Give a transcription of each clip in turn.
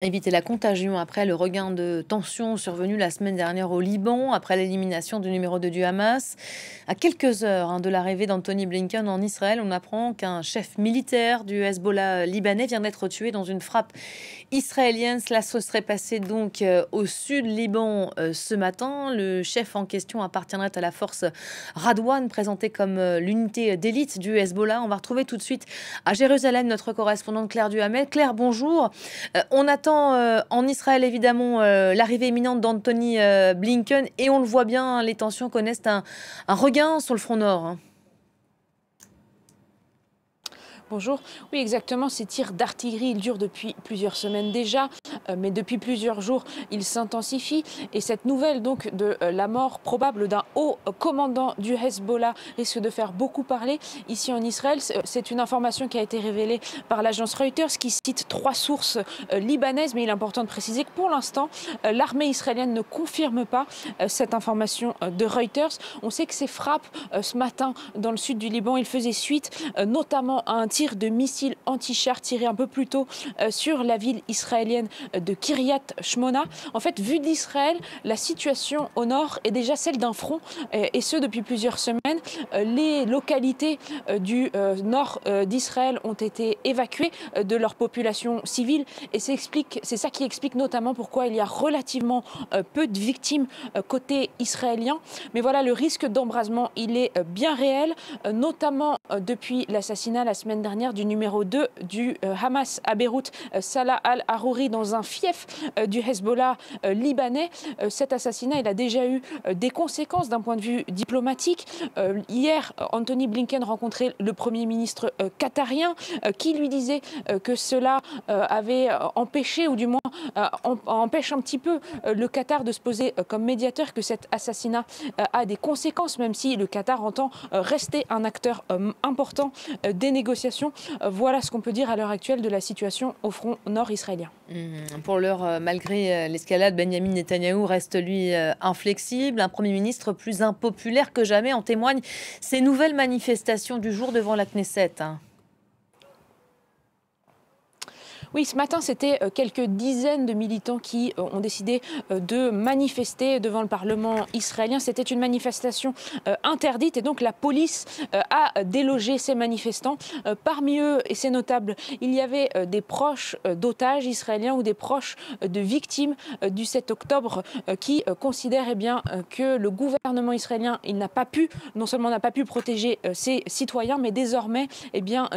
Éviter la contagion après le regain de tension survenu la semaine dernière au Liban, après l'élimination du numéro 2 du Hamas. À quelques heures de l'arrivée d'Anthony Blinken en Israël, on apprend qu'un chef militaire du Hezbollah libanais vient d'être tué dans une frappe israélienne. Cela se serait passé donc au sud Liban ce matin. Le chef en question appartiendrait à la force Radwan, présentée comme l'unité d'élite du Hezbollah. On va retrouver tout de suite à Jérusalem notre correspondante Claire Duhamel. Claire, bonjour. On attend en Israël évidemment l'arrivée imminente d'Anthony Blinken et on le voit bien, les tensions connaissent un regain sur le front nord, hein. Bonjour. Oui, exactement. Ces tirs d'artillerie, ils durent depuis plusieurs semaines déjà, mais depuis plusieurs jours, ils s'intensifient. Et cette nouvelle donc de la mort probable d'un haut commandant du Hezbollah risque de faire beaucoup parler ici en Israël. C'est une information qui a été révélée par l'agence Reuters qui cite 3 sources libanaises, mais il est important de préciser que pour l'instant, l'armée israélienne ne confirme pas cette information de Reuters. On sait que ces frappes ce matin dans le sud du Liban, ils faisaient suite notamment à un tir de missiles anti-chars tirés un peu plus tôt sur la ville israélienne de Kiryat Shmona. En fait, vu d'Israël, la situation au nord est déjà celle d'un front, et ce depuis plusieurs semaines. Les localités du nord d'Israël ont été évacuées de leur population civile, et c'est ça qui explique notamment pourquoi il y a relativement peu de victimes côté israélien. Mais voilà, le risque d'embrasement, il est bien réel, notamment depuis l'assassinat la semaine dernière du numéro 2 du Hamas à Beyrouth, Salah al-Harouri, dans un fief du Hezbollah libanais. Cet assassinat, il a déjà eu des conséquences d'un point de vue diplomatique. Hier, Anthony Blinken rencontrait le Premier ministre qatarien qui lui disait que cela avait empêché, ou du moins empêche un petit peu le Qatar de se poser comme médiateur, que cet assassinat a des conséquences, même si le Qatar entend rester un acteur important des négociations. Voilà ce qu'on peut dire à l'heure actuelle de la situation au front nord israélien. Pour l'heure, malgré l'escalade, Benyamin Netanyahou reste lui inflexible. Un Premier ministre plus impopulaire que jamais, en témoignent ces nouvelles manifestations du jour devant la Knesset, hein. Oui, ce matin, c'était quelques dizaines de militants qui ont décidé de manifester devant le Parlement israélien. C'était une manifestation interdite, et donc la police a délogé ces manifestants. Parmi eux, et c'est notable, il y avait des proches d'otages israéliens ou des proches de victimes du 7 octobre qui considèrent que le gouvernement israélien, il n'a pas pu, non seulement n'a pas pu protéger ses citoyens, mais désormais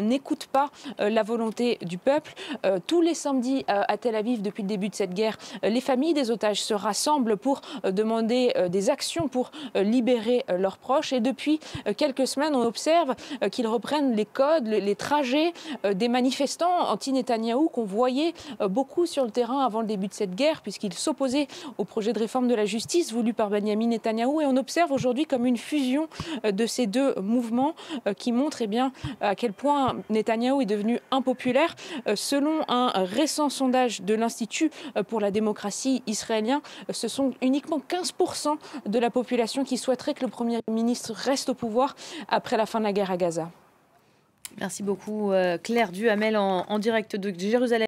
n'écoute pas la volonté du peuple. Tous les samedis à Tel Aviv, depuis le début de cette guerre, les familles des otages se rassemblent pour demander des actions pour libérer leurs proches. Et depuis quelques semaines, on observe qu'ils reprennent les codes, les trajets des manifestants anti-Netanyahou qu'on voyait beaucoup sur le terrain avant le début de cette guerre, puisqu'ils s'opposaient au projet de réforme de la justice voulu par Benyamin Netanyahou. Et on observe aujourd'hui comme une fusion de ces deux mouvements qui montre à quel point Netanyahou est devenu impopulaire. Selon un récent sondage de l'Institut pour la démocratie israélien, ce sont uniquement 15% de la population qui souhaiterait que le Premier ministre reste au pouvoir après la fin de la guerre à Gaza. Merci beaucoup Claire Duhamel en direct de Jérusalem.